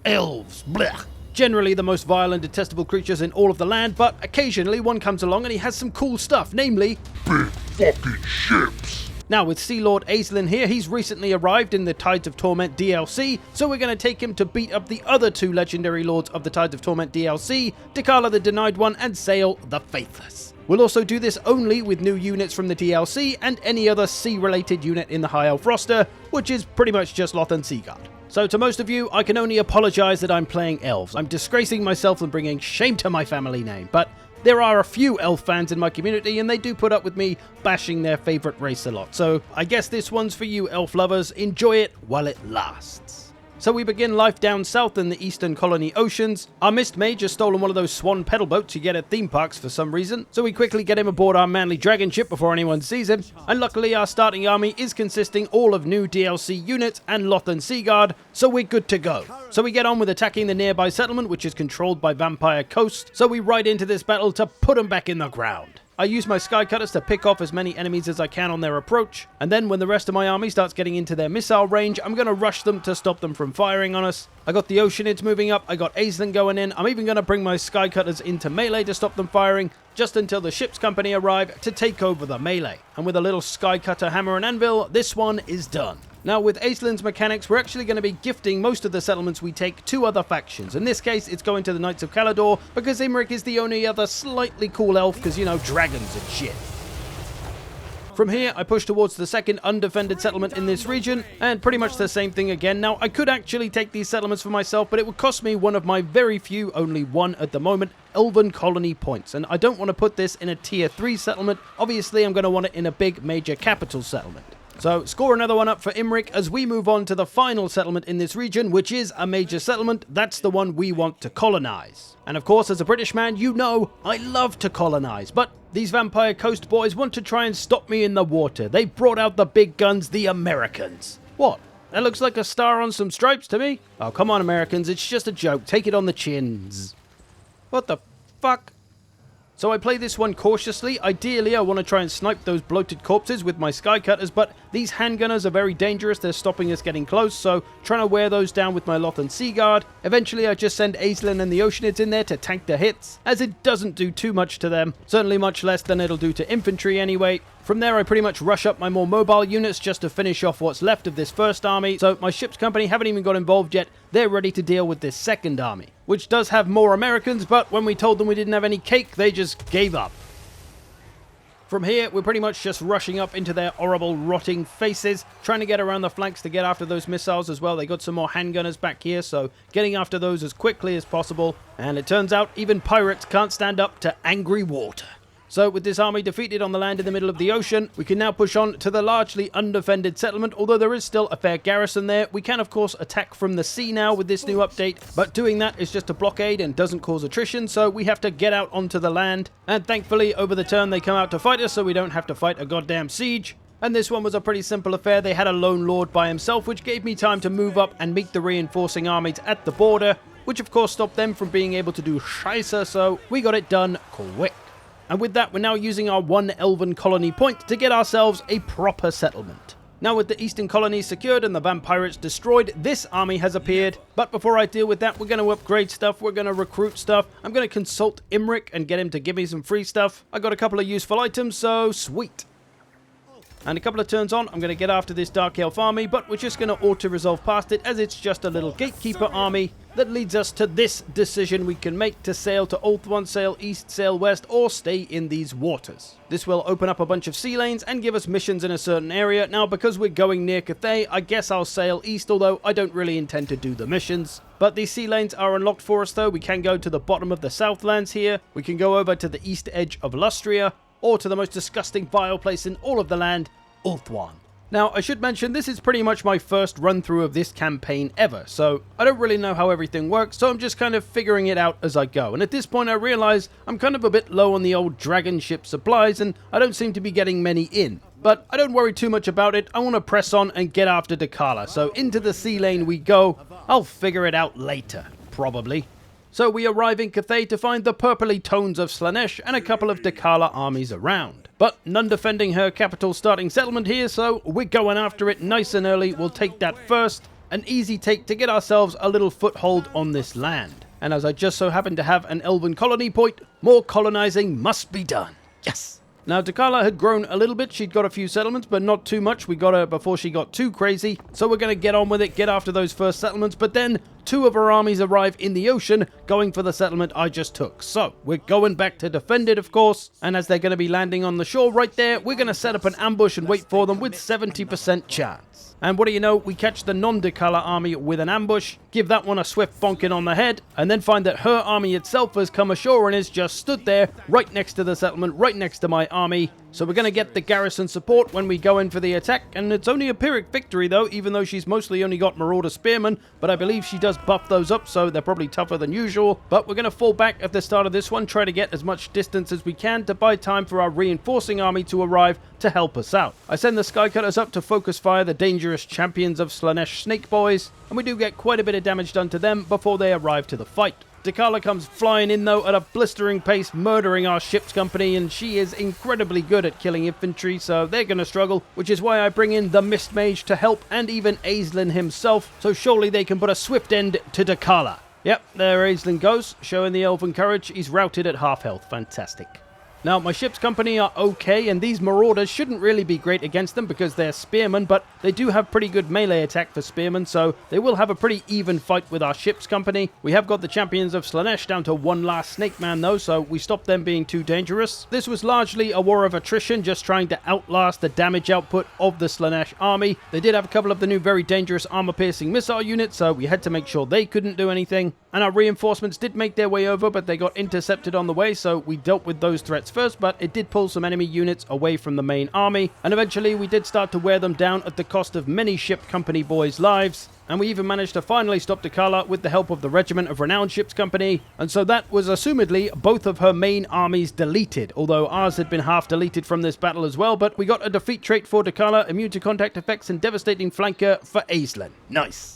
elves. Blech. Generally the most vile and detestable creatures in all of the land, but occasionally one comes along and he has some cool stuff, namely big fucking ships. Now with Sea Lord Azelin here, he's recently arrived in the Tides of Torment DLC, so we're going to take him to beat up the other two legendary lords of the Tides of Torment DLC, Dechala the Denied One and Sail the Faithless. We'll also do this only with new units from the DLC and any other sea-related unit in the High Elf roster, which is pretty much just Loth and Seaguard. So to most of you, I can only apologise that I'm playing elves. I'm disgracing myself and bringing shame to my family name, but there are a few elf fans in my community and they do put up with me bashing their favourite race a lot. So I guess this one's for you elf lovers. Enjoy it while it lasts. So we begin life down south in the Eastern Colony Oceans. Our Mist Mage has stolen one of those swan pedal boats you get at theme parks for some reason, so we quickly get him aboard our manly dragon ship before anyone sees him, and luckily our starting army is consisting all of new DLC units and Loth and Seaguard, so we're good to go. So we get on with attacking the nearby settlement, which is controlled by Vampire Coast, so we ride into this battle to put them back in the ground. I use my Skycutters to pick off as many enemies as I can on their approach, and then when the rest of my army starts getting into their missile range, I'm going to rush them to stop them from firing on us. I got the Oceanids moving up, I got Azelin going in, I'm even going to bring my Skycutters into melee to stop them firing, just until the ship's company arrive to take over the melee. And with a little Skycutter hammer and anvil, this one is done. Now with Azelin's mechanics, we're actually going to be gifting most of the settlements we take to other factions. In this case, it's going to the Knights of Caledor, because Imric is the only other slightly cool elf, because, you know, dragons and shit. From here, I push towards the second undefended settlement in this region, and pretty much the same thing again. Now, I could actually take these settlements for myself, but it would cost me one of my very few, only one at the moment, Elven Colony points, and I don't want to put this in a tier 3 settlement. Obviously, I'm going to want it in a big major capital settlement. So score another one up for Imric as we move on to the final settlement in this region, which is a major settlement. That's the one we want to colonize. And of course, as a British man, you know I love to colonize, but these Vampire Coast boys want to try and stop me in the water. They've brought out the big guns, the Americans. What? That looks like a star on some stripes to me. Oh, come on, Americans, it's just a joke. Take it on the chins. What the fuck? So I play this one cautiously. Ideally, I want to try and snipe those bloated corpses with my Skycutters, but these handgunners are very dangerous. They're stopping us getting close, so trying to wear those down with my Loth and Seaguard. Eventually, I just send Azelin and the Oceanids in there to tank the hits, as it doesn't do too much to them. Certainly much less than it'll do to infantry anyway. From there, I pretty much rush up my more mobile units just to finish off what's left of this first army, so my ship's company haven't even got involved yet. They're ready to deal with this second army, which does have more Americans, but when we told them we didn't have any cake, they just gave up. From here, we're pretty much just rushing up into their horrible, rotting faces, trying to get around the flanks to get after those missiles as well. They got some more handgunners back here, so getting after those as quickly as possible. And it turns out even pirates can't stand up to angry water. So with this army defeated on the land in the middle of the ocean, we can now push on to the largely undefended settlement. Although there is still a fair garrison there, we can of course attack from the sea now with this new update, but doing that is just a blockade and doesn't cause attrition, so we have to get out onto the land. And thankfully over the turn they come out to fight us, so we don't have to fight a goddamn siege. And this one was a pretty simple affair. They had a lone lord by himself, which gave me time to move up and meet the reinforcing armies at the border, which of course stopped them from being able to do scheisse, so we got it done quick. And with that, we're now using our one Elven Colony point to get ourselves a proper settlement. Now with the Eastern Colonies secured and the Vampirates destroyed, this army has appeared. But before I deal with that, we're going to upgrade stuff, we're going to recruit stuff. I'm going to consult Imric and get him to give me some free stuff. I got a couple of useful items, so sweet. And a couple of turns on, I'm going to get after this Dark Elf army, but we're just going to auto-resolve past it as it's just a little gatekeeper army that leads us to this decision we can make to sail to Northward, sail east, sail west, or stay in these waters. This will open up a bunch of sea lanes and give us missions in a certain area. Now, because we're going near Cathay, I guess I'll sail east, although I don't really intend to do the missions. But these sea lanes are unlocked for us though. We can go to the bottom of the Southlands here, we can go over to the east edge of Lustria, or to the most disgusting, vile place in all of the land, Northward. Now, I should mention, this is pretty much my first run-through of this campaign ever, so I don't really know how everything works, so I'm just kind of figuring it out as I go. And at this point, I realize I'm kind of a bit low on the old dragon ship supplies, and I don't seem to be getting many in. But I don't worry too much about it. I want to press on and get after Dechala, so into the sea lane we go. I'll figure it out later, probably. So we arrive in Cathay to find the purpley tones of Slaanesh and a couple of Dechala armies around. But none defending her capital starting settlement here, so we're going after it nice and early. We'll take that first. An easy take to get ourselves a little foothold on this land. And as I just so happen to have an elven colony point, more colonizing must be done. Yes! Now, Dechala had grown a little bit. She'd got a few settlements, but not too much. We got her before she got too crazy. So we're going to get on with it, get after those first settlements. But then, 2 of her armies arrive in the ocean, going for the settlement I just took. So, we're going back to defend it, of course. And as they're going to be landing on the shore right there, we're going to set up an ambush and wait for them with 70% chance. And what do you know, we catch the non-Dechala army with an ambush, give that one a swift bonking on the head, and then find that her army itself has come ashore and is just stood there, right next to the settlement, right next to my army. So we're going to get the garrison support when we go in for the attack, and it's only a Pyrrhic victory though, even though she's mostly only got Marauder Spearmen, but I believe she does buff those up, so they're probably tougher than usual. But we're going to fall back at the start of this one, try to get as much distance as we can to buy time for our reinforcing army to arrive to help us out. I send the Skycutters up to focus fire the dangerous champions of Slaanesh Snake Boys, and we do get quite a bit of damage done to them before they arrive to the fight. Dechala comes flying in though at a blistering pace, murdering our ship's company, and she is incredibly good at killing infantry, so they're going to struggle, which is why I bring in the Mist Mage to help, and even Aislinn himself, so surely they can put a swift end to Dechala. Yep, there Aislinn goes, showing the elven courage. He's routed at half health. Fantastic. Now, my ship's company are okay, and these marauders shouldn't really be great against them because they're spearmen, but they do have pretty good melee attack for spearmen, so they will have a pretty even fight with our ship's company. We have got the champions of Slaanesh down to one last snake man though, so we stopped them being too dangerous. This was largely a war of attrition, just trying to outlast the damage output of the Slaanesh army. They did have a couple of the new very dangerous armor-piercing missile units, so we had to make sure they couldn't do anything. And our reinforcements did make their way over, but they got intercepted on the way, so we dealt with those threats first, but it did pull some enemy units away from the main army, and eventually we did start to wear them down at the cost of many ship company boys' lives. And we even managed to finally stop Dechala with the help of the Regiment of Renowned Ships Company, and so that was assumedly both of her main armies deleted, although ours had been half deleted from this battle as well, but we got a defeat trait for Dechala, immune to contact effects, and devastating flanker for Aislinn. Nice.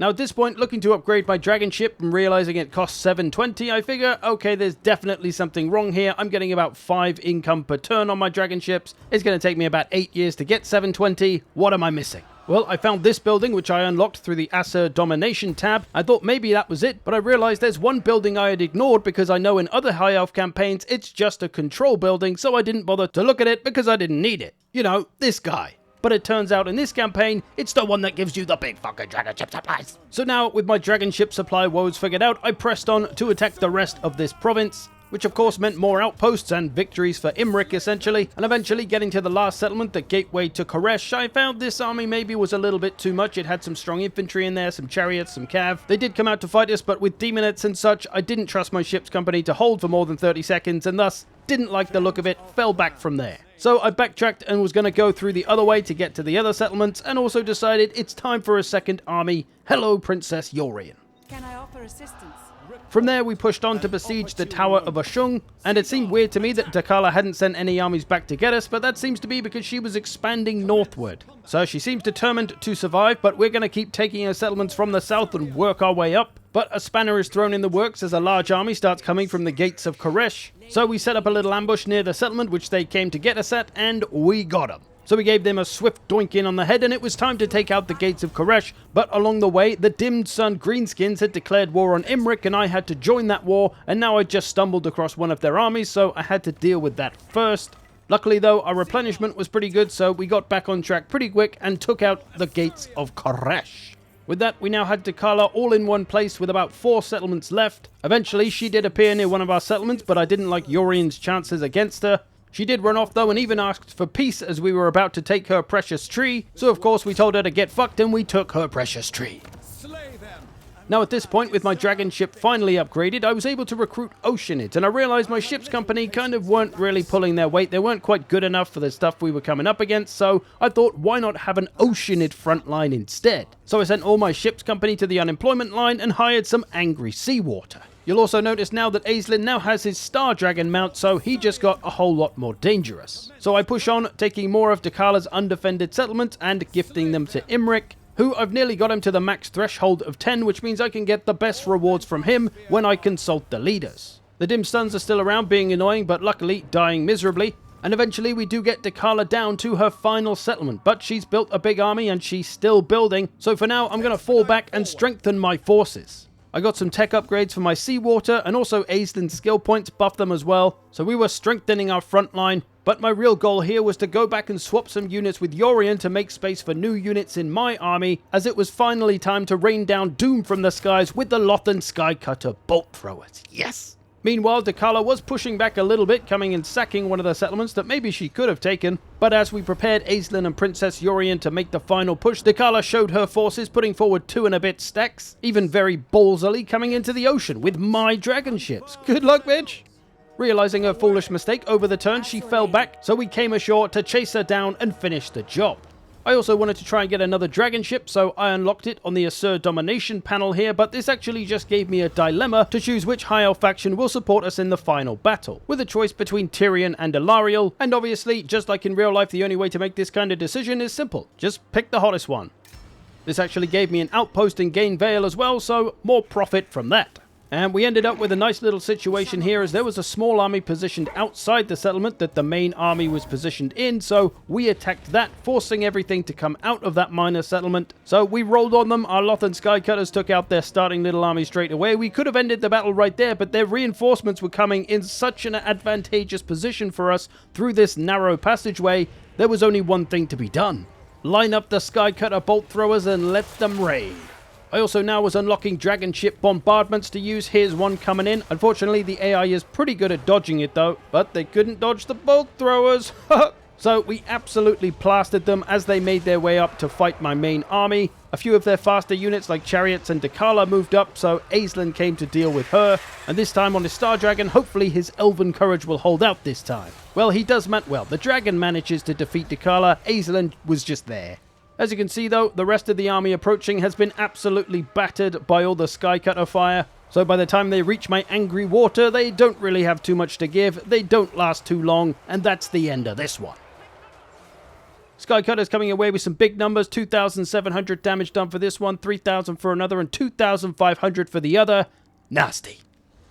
Now at this point, looking to upgrade my dragon ship and realizing it costs 720, I figure, okay, there's definitely something wrong here. I'm getting about 5 income per turn on my dragon ships. It's going to take me about 8 years to get 720. What am I missing? Well, I found this building, which I unlocked through the Acer Domination tab. I thought maybe that was it, but I realized there's one building I had ignored because I know in other High Elf campaigns, it's just a control building, so I didn't bother to look at it because I didn't need it. You know, this guy. But it turns out in this campaign, it's the one that gives you the big fucking dragon ship supplies. So now, with my dragon ship supply woes figured out, I pressed on to attack the rest of this province, which of course meant more outposts and victories for Imric essentially, and eventually getting to the last settlement, the gateway to Koresh. I found this army maybe was a little bit too much. It had some strong infantry in there, some chariots, some cav. They did come out to fight us, but with demonettes and such, I didn't trust my ship's company to hold for more than 30 seconds, and thus didn't like the look of it, fell back from there. So I backtracked and was going to go through the other way to get to the other settlements, and also decided it's time for a second army. Hello, Princess Yorian. Can I offer assistance? From there, we pushed on to besiege the Tower of Ashung, and it seemed weird to me that Dechala hadn't sent any armies back to get us, but that seems to be because she was expanding northward. So she seems determined to survive, but we're going to keep taking her settlements from the south and work our way up. But a spanner is thrown in the works as a large army starts coming from the gates of Koresh. So we set up a little ambush near the settlement, which they came to get us at, and we got them. So we gave them a swift doink in on the head, and it was time to take out the gates of Koresh. But along the way, the dimmed sun greenskins had declared war on Imric, and I had to join that war, and now I just stumbled across one of their armies, so I had to deal with that first. Luckily though, our replenishment was pretty good, so we got back on track pretty quick and took out the gates of Koresh. With that, we now had Dechala all in one place with about 4 settlements left. Eventually, she did appear near one of our settlements, but I didn't like Yorian's chances against her. She did run off though and even asked for peace as we were about to take her precious tree. So of course we told her to get fucked and we took her precious tree. Now at this point, with my dragon ship finally upgraded, I was able to recruit Oceanid, and I realized my ship's company kind of weren't really pulling their weight. They weren't quite good enough for the stuff we were coming up against, so I thought why not have an Oceanid front line instead? So I sent all my ship's company to the unemployment line and hired some angry seawater. You'll also notice now that Aislinn now has his Star Dragon mount, so he just got a whole lot more dangerous. So I push on, taking more of Decala's undefended settlements and gifting them to Imric, who I've nearly got him to the max threshold of 10, which means I can get the best rewards from him when I consult the leaders. The dim stuns are still around being annoying, but luckily dying miserably. And eventually we do get Dechala down to her final settlement, but she's built a big army and she's still building, so for now I'm going to fall back and strengthen my forces. I got some tech upgrades for my seawater, and also Aislin's skill points buffed them as well, so we were strengthening our front line, but my real goal here was to go back and swap some units with Yorion to make space for new units in my army, as it was finally time to rain down doom from the skies with the Lothan Skycutter bolt throwers. Yes! Meanwhile, Dechala was pushing back a little bit, coming and sacking one of the settlements that maybe she could have taken, but as we prepared Aislinn and Princess Yorion to make the final push, Dechala showed her forces, putting forward 2 and a bit stacks, even very ballsily coming into the ocean with my dragon ships. Good luck, bitch! Realizing her foolish mistake over the turn, she fell back, so we came ashore to chase her down and finish the job. I also wanted to try and get another dragon ship, so I unlocked it on the Assur Domination panel here, but this actually just gave me a dilemma to choose which High Elf faction will support us in the final battle, with a choice between Tyrion and Elariel, and obviously, just like in real life, the only way to make this kind of decision is simple. Just pick the hottest one. This actually gave me an outpost in Gain Vale as well, so more profit from that. And we ended up with a nice little situation here, as there was a small army positioned outside the settlement that the main army was positioned in, so we attacked that, forcing everything to come out of that minor settlement. So we rolled on them, our Lothan Skycutters took out their starting little army straight away. We could have ended the battle right there, but their reinforcements were coming in such an advantageous position for us through this narrow passageway, there was only one thing to be done. Line up the Skycutter bolt throwers and let them raid. I also now was unlocking dragon ship bombardments to use. Here's one coming in. Unfortunately, the AI is pretty good at dodging it though, but they couldn't dodge the bolt throwers. So we absolutely plastered them as they made their way up to fight my main army. A few of their faster units like chariots and Dechala moved up, so Aislinn came to deal with her. And this time on his Star Dragon, hopefully his elven courage will hold out this time. Well, the dragon manages to defeat Dechala. Aislinn was just there. As you can see though, the rest of the army approaching has been absolutely battered by all the Skycutter fire. So by the time they reach my angry water, they don't really have too much to give, they don't last too long, and that's the end of this one. Skycutter's coming away with some big numbers, 2,700 damage done for this one, 3,000 for another, and 2,500 for the other. Nasty.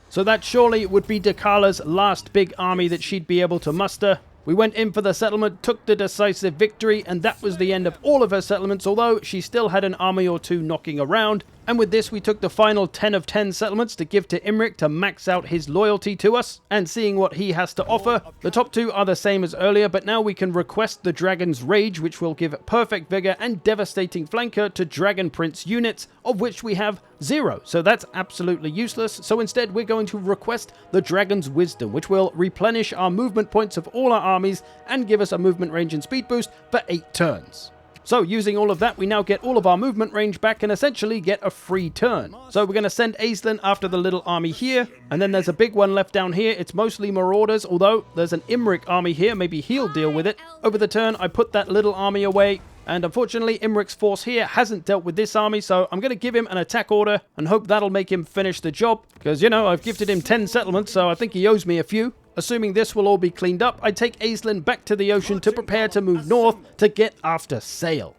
So that surely would be Decala's last big army that she'd be able to muster. We went in for the settlement, took the decisive victory, and that was the end of all of her settlements, although she still had an army or two knocking around. And with this, we took the final 10 of 10 settlements to give to Imric to max out his loyalty to us, and seeing what he has to offer. The top 2 are the same as earlier, but now we can request the Dragon's Rage, which will give perfect vigor and devastating flanker to Dragon Prince units, of which we have 0, so that's absolutely useless. So instead, we're going to request the Dragon's Wisdom, which will replenish our movement points of all our armies and give us a movement range and speed boost for 8 turns. So using all of that, we now get all of our movement range back and essentially get a free turn. So we're going to send Aislinn after the little army here, and then there's a big one left down here. It's mostly marauders, although there's an Imric army here. Maybe he'll deal with it. Over the turn, I put that little army away, and unfortunately Imric's force here hasn't dealt with this army, so I'm going to give him an attack order and hope that'll make him finish the job, because, you know, I've gifted him 10 settlements, so I think he owes me a few. Assuming this will all be cleaned up, I take Aislinn back to the ocean to prepare to move north to get after sail.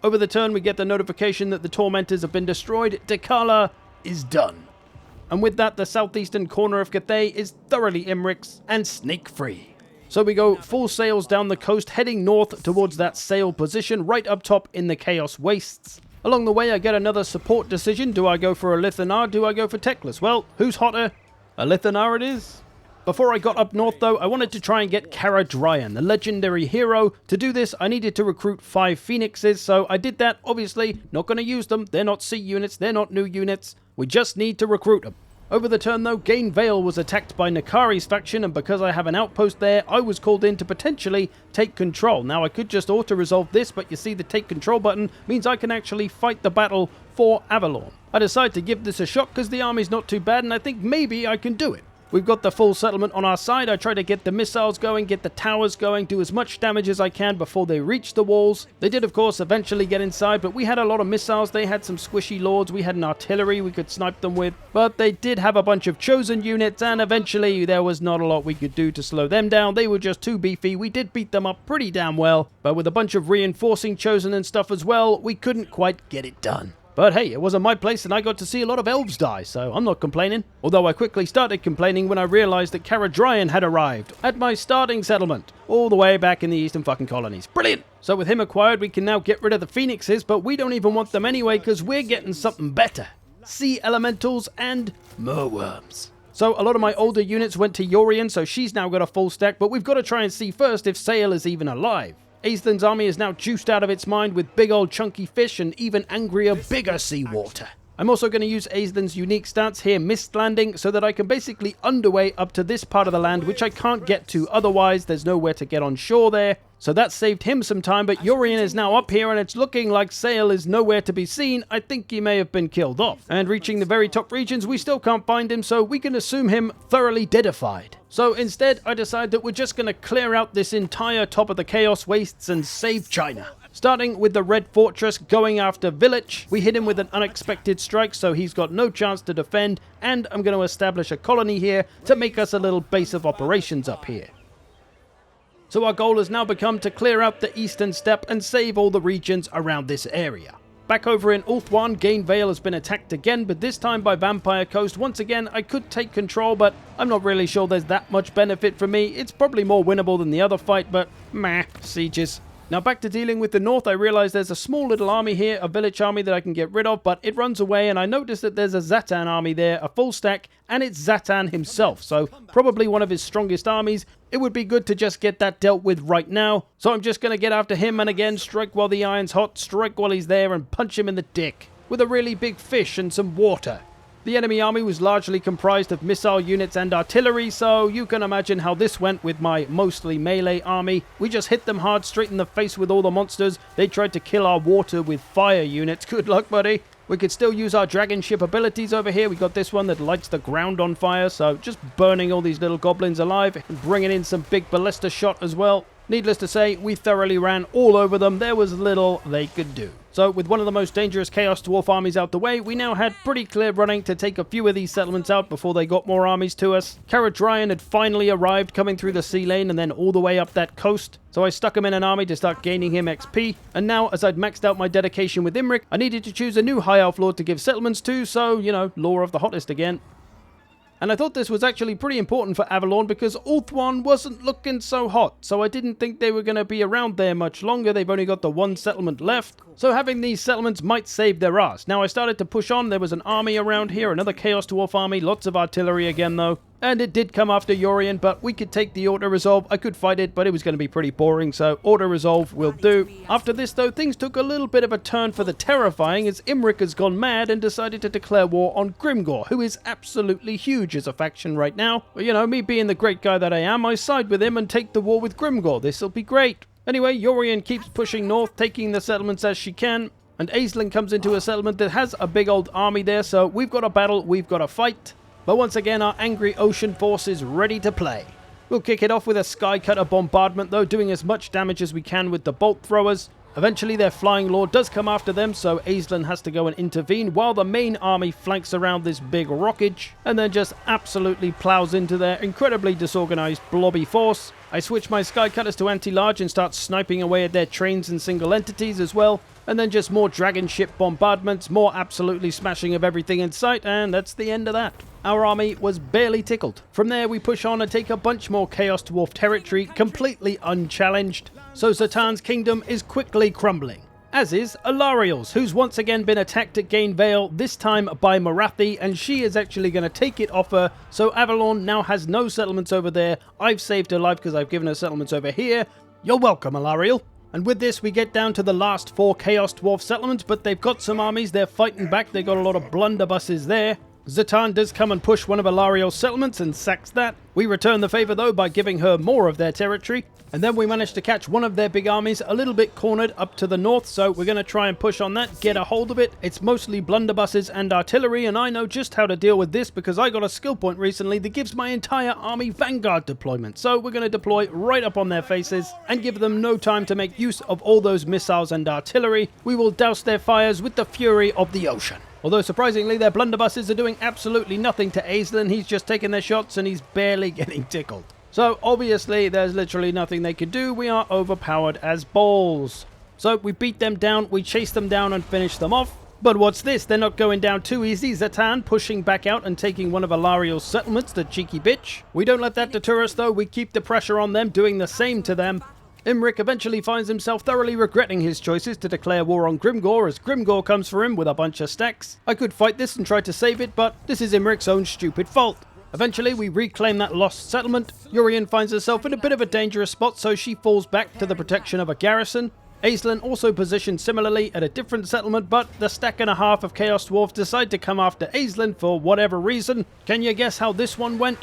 Over the turn, we get the notification that the Tormentors have been destroyed. Dechala is done. And with that, the southeastern corner of Cathay is thoroughly Imric's and snake-free. So we go full sails down the coast, heading north towards that sail position right up top in the Chaos Wastes. Along the way, I get another support decision. Do I go for a Lithanar? Do I go for Teclis? Well, who's hotter? A Lithanar it is. Before I got up north though, I wanted to try and get Kara Dryan, the legendary hero. To do this, I needed to recruit 5 Phoenixes, so I did that. Obviously, not going to use them. They're not C units, they're not new units. We just need to recruit them. Over the turn though, Gain Vale was attacked by Nakari's faction, and because I have an outpost there, I was called in to potentially take control. Now I could just auto-resolve this, but you see the take control button means I can actually fight the battle for Avalon. I decided to give this a shot because the army's not too bad, and I think maybe I can do it. We've got the full settlement on our side. I try to get the missiles going, get the towers going, do as much damage as I can before they reach the walls. They did, of course, eventually get inside, but we had a lot of missiles. They had some squishy lords. We had an artillery we could snipe them with. But they did have a bunch of chosen units, and eventually there was not a lot we could do to slow them down. They were just too beefy. We did beat them up pretty damn well, but with a bunch of reinforcing chosen and stuff as well, we couldn't quite get it done. But hey, it wasn't my place and I got to see a lot of elves die, so I'm not complaining. Although I quickly started complaining when I realized that Caradryan had arrived at my starting settlement, all the way back in the eastern fucking colonies. Brilliant! So with him acquired, we can now get rid of the phoenixes, but we don't even want them anyway because we're getting something better. Sea elementals and merworms. So a lot of my older units went to Yorian, so she's now got a full stack, but we've got to try and see first if Sail is even alive. Aislin's army is now juiced out of its mind with big old chunky fish and even angrier, bigger seawater. I'm also going to use Aislin's unique stats here, Mist Landing, so that I can basically underway up to this part of the land, which I can't get to otherwise. There's nowhere to get on shore there. So that saved him some time, but Yorian is now up here and it's looking like Sail is nowhere to be seen. I think he may have been killed off. And reaching the very top regions, we still can't find him, so we can assume him thoroughly deadified. So instead, I decide that we're just going to clear out this entire top of the Chaos Wastes and save China. Starting with the Red Fortress, going after Village. We hit him with an unexpected strike, so he's got no chance to defend, and I'm going to establish a colony here to make us a little base of operations up here. So our goal has now become to clear out the eastern steppe and save all the regions around this area. Back over in Ulthuan, Gain Vale has been attacked again, but this time by Vampire Coast. Once again, I could take control, but I'm not really sure there's that much benefit for me. It's probably more winnable than the other fight, but meh, sieges. Now back to dealing with the north, I realize there's a small little army here, a village army that I can get rid of, but it runs away, and I notice that there's a Zatan army there, a full stack, and it's Zatan himself, so probably one of his strongest armies. It would be good to just get that dealt with right now, so I'm just going to get after him, and again, strike while the iron's hot, strike while he's there, and punch him in the dick, with a really big fish and some water. The enemy army was largely comprised of missile units and artillery, so you can imagine how this went with my mostly melee army. We just hit them hard straight in the face with all the monsters. They tried to kill our water with fire units. Good luck, buddy. We could still use our dragon ship abilities over here. We got this one that lights the ground on fire, so just burning all these little goblins alive and bringing in some big ballista shot as well. Needless to say, we thoroughly ran all over them. There was little they could do. So with one of the most dangerous Chaos Dwarf armies out the way, we now had pretty clear running to take a few of these settlements out before they got more armies to us. Caradryan had finally arrived, coming through the sea lane and then all the way up that coast. So I stuck him in an army to start gaining him XP. And now, as I'd maxed out my dedication with Imric, I needed to choose a new High Elf Lord to give settlements to, so, you know, Law of the Hottest again. And I thought this was actually pretty important for Avalon because Ulthuan wasn't looking so hot, so I didn't think they were going to be around there much longer. They've only got the one settlement left, so having these settlements might save their ass. Now I started to push on. There was an army around here, another Chaos Dwarf army, lots of artillery again though. And it did come after Yorian, but we could take the auto-resolve. I could fight it, but it was going to be pretty boring, so auto-resolve will do. After this, though, things took a little bit of a turn for the terrifying as Imric has gone mad and decided to declare war on Grimgor, who is absolutely huge as a faction right now. But, you know, me being the great guy that I am, I side with him and take the war with Grimgor. This'll be great. Anyway, Yorian keeps pushing north, taking the settlements as she can. And Aislinn comes into a settlement that has a big old army there, so we've got a battle, we've got a fight. But once again, our angry ocean force is ready to play. We'll kick it off with a Skycutter bombardment though, doing as much damage as we can with the bolt throwers. Eventually their Flying Lord does come after them, so Aislinn has to go and intervene while the main army flanks around this big rockage and then just absolutely plows into their incredibly disorganized blobby force. I switch my Skycutters to anti-large and start sniping away at their trains and single entities as well. And then just more dragon ship bombardments, more absolutely smashing of everything in sight, and that's the end of that. Our army was barely tickled. From there we push on and take a bunch more Chaos Dwarf territory, completely unchallenged. So Zatan's kingdom is quickly crumbling. As is Alariel's, who's once again been attacked at Gain Vale, this time by Morathi, and she is actually going to take it off her, so Avalon now has no settlements over there. I've saved her life because I've given her settlements over here. You're welcome, Alariel. And with this, we get down to the last 4 Chaos Dwarf settlements, but they've got some armies, they're fighting back, they've got a lot of blunderbusses there. Zatan does come and push one of Alariel's settlements and sacks that. We return the favour though by giving her more of their territory. And then we managed to catch one of their big armies a little bit cornered up to the north, so we're going to try and push on that, get a hold of it. It's mostly blunderbusses and artillery, and I know just how to deal with this because I got a skill point recently that gives my entire army vanguard deployment. So we're going to deploy right up on their faces and give them no time to make use of all those missiles and artillery. We will douse their fires with the fury of the ocean. Although surprisingly their blunderbusses are doing absolutely nothing to Aislinn. He's just taking their shots and he's barely getting tickled. So obviously there's literally nothing they can do. We are overpowered as balls. So we beat them down, we chase them down and finish them off. But what's this? They're not going down too easy. Zatan pushing back out and taking one of Alariel's settlements, the cheeky bitch. We don't let that deter us though, we keep the pressure on them, doing the same to them. Imric eventually finds himself thoroughly regretting his choices to declare war on Grimgor as Grimgor comes for him with a bunch of stacks. I could fight this and try to save it, but this is Imric's own stupid fault. Eventually, we reclaim that lost settlement. Urien finds herself in a bit of a dangerous spot, so she falls back to the protection of a garrison. Aisling also positioned similarly at a different settlement, but the stack and a half of Chaos Dwarfs decide to come after Aisling for whatever reason. Can you guess how this one went?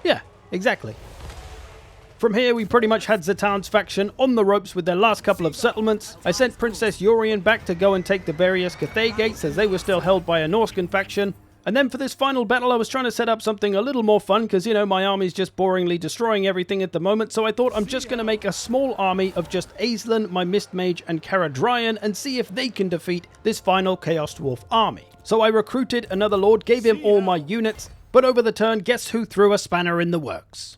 Yeah, exactly. From here, we pretty much had Zatan's faction on the ropes with their last couple of settlements. I sent Princess Urien back to go and take the various Cathay gates as they were still held by a Norscan faction. And then for this final battle, I was trying to set up something a little more fun because, you know, my army's just boringly destroying everything at the moment. So I thought I'm just going to make a small army of just Aisling, my Mist Mage, and Caradryan and see if they can defeat this final Chaos Dwarf army. So I recruited another lord, gave him all my units, but over the turn, guess who threw a spanner in the works?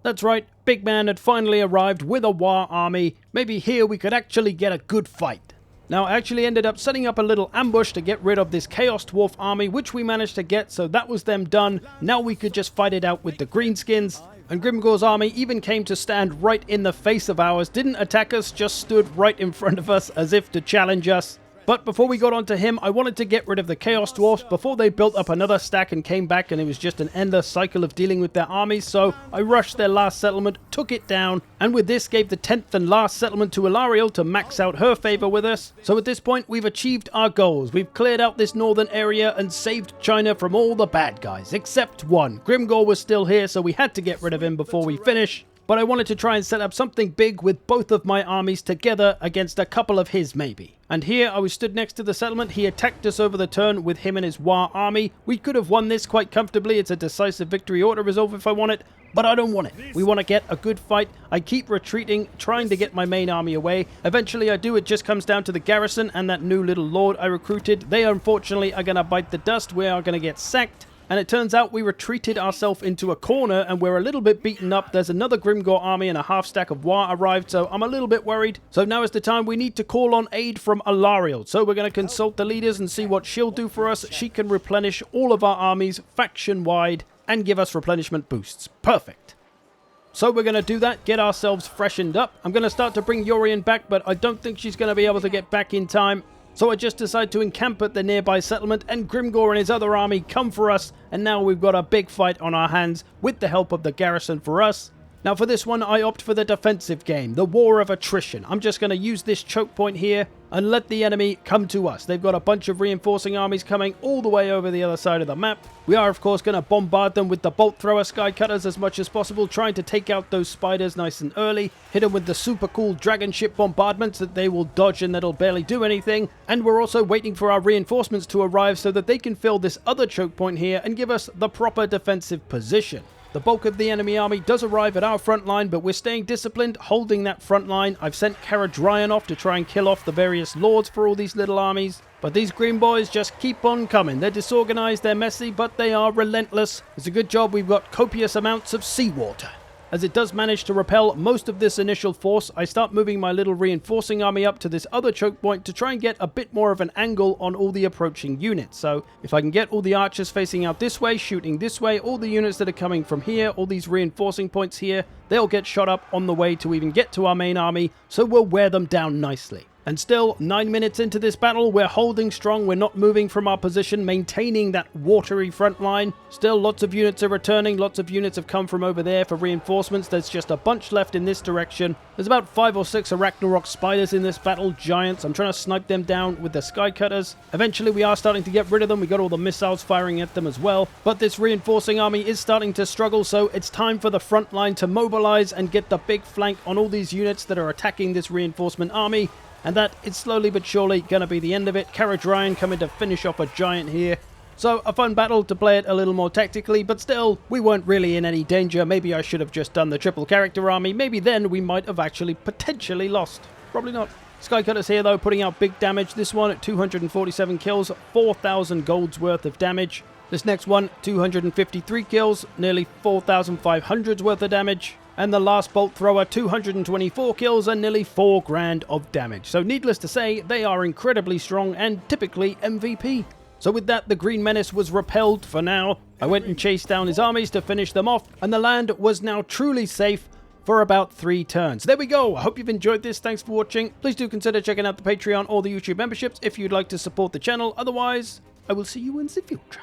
That's right, Big Man had finally arrived with a war army. Maybe here we could actually get a good fight. Now, I actually ended up setting up a little ambush to get rid of this Chaos Dwarf army, which we managed to get, so that was them done. Now we could just fight it out with the Greenskins. And Grimgor's army even came to stand right in the face of ours, didn't attack us, just stood right in front of us as if to challenge us. But before we got onto him, I wanted to get rid of the Chaos Dwarfs before they built up another stack and came back, and it was just an endless cycle of dealing with their armies, so I rushed their last settlement, took it down, and with this gave the 10th and last settlement to Alariel to max out her favor with us. So at this point, we've achieved our goals. We've cleared out this northern area and saved China from all the bad guys, except one. Grimgor was still here, so we had to get rid of him before we finish. But I wanted to try and set up something big with both of my armies together against a couple of his maybe. And here I was stood next to the settlement. He attacked us over the turn with him and his war army. We could have won this quite comfortably. It's a decisive victory auto resolve if I want it, but I don't want it. We want to get a good fight. I keep retreating, trying to get my main army away. Eventually I do. It just comes down to the garrison and that new little lord I recruited. They unfortunately are going to bite the dust. We are going to get sacked. And it turns out we retreated ourselves into a corner and we're a little bit beaten up. There's another Grimgor army and a half stack of war arrived, so I'm a little bit worried. So now is the time we need to call on aid from Alariel. So we're going to consult the leaders and see what she'll do for us. She can replenish all of our armies faction-wide and give us replenishment boosts. Perfect. So we're going to do that, get ourselves freshened up. I'm going to start to bring Urien back, but I don't think she's going to be able to get back in time. So I just decide to encamp at the nearby settlement, and Grimgor and his other army come for us, and now we've got a big fight on our hands with the help of the garrison for us. Now for this one, I opt for the defensive game, the war of attrition. I'm just going to use this choke point here and let the enemy come to us. They've got a bunch of reinforcing armies coming all the way over the other side of the map. We are, of course, going to bombard them with the bolt thrower sky cutters as much as possible, trying to take out those spiders nice and early. Hit them with the super cool dragon ship bombardments that they will dodge and that'll barely do anything. And we're also waiting for our reinforcements to arrive so that they can fill this other choke point here and give us the proper defensive position. The bulk of the enemy army does arrive at our front line, but we're staying disciplined, holding that front line. I've sent Caradryan off to try and kill off the various lords for all these little armies. But these green boys just keep on coming. They're disorganized, they're messy, but they are relentless. It's a good job we've got copious amounts of seawater. As it does manage to repel most of this initial force, I start moving my little reinforcing army up to this other choke point to try and get a bit more of an angle on all the approaching units. So if I can get all the archers facing out this way, shooting this way, all the units that are coming from here, all these reinforcing points here, they'll get shot up on the way to even get to our main army, so we'll wear them down nicely. And still, 9 minutes into this battle, we're holding strong, we're not moving from our position, maintaining that watery front line. Still, lots of units are returning, lots of units have come from over there for reinforcements. There's just a bunch left in this direction. There's about 5 or 6 Arachnarok spiders in this battle, giants. I'm trying to snipe them down with the sky cutters. Eventually, we are starting to get rid of them. We got all the missiles firing at them as well. But this reinforcing army is starting to struggle, so it's time for the front line to mobilize and get the big flank on all these units that are attacking this reinforcement army. And that is slowly but surely going to be the end of it. Caradryan coming to finish off a giant here. So a fun battle to play it a little more tactically, but still, we weren't really in any danger. Maybe I should have just done the triple character army. Maybe then we might have actually potentially lost. Probably not. Skycutters here though, putting out big damage. This one at 247 kills, 4,000 gold's worth of damage. This next one, 253 kills, nearly 4,500's worth of damage. And the last bolt thrower, 224 kills and nearly 4 grand of damage. So needless to say, they are incredibly strong and typically MVP. So with that, the Green Menace was repelled for now. I went and chased down his armies to finish them off, and the land was now truly safe for about 3 turns. There we go. I hope you've enjoyed this. Thanks for watching. Please do consider checking out the Patreon or the YouTube memberships if you'd like to support the channel. Otherwise, I will see you in the future.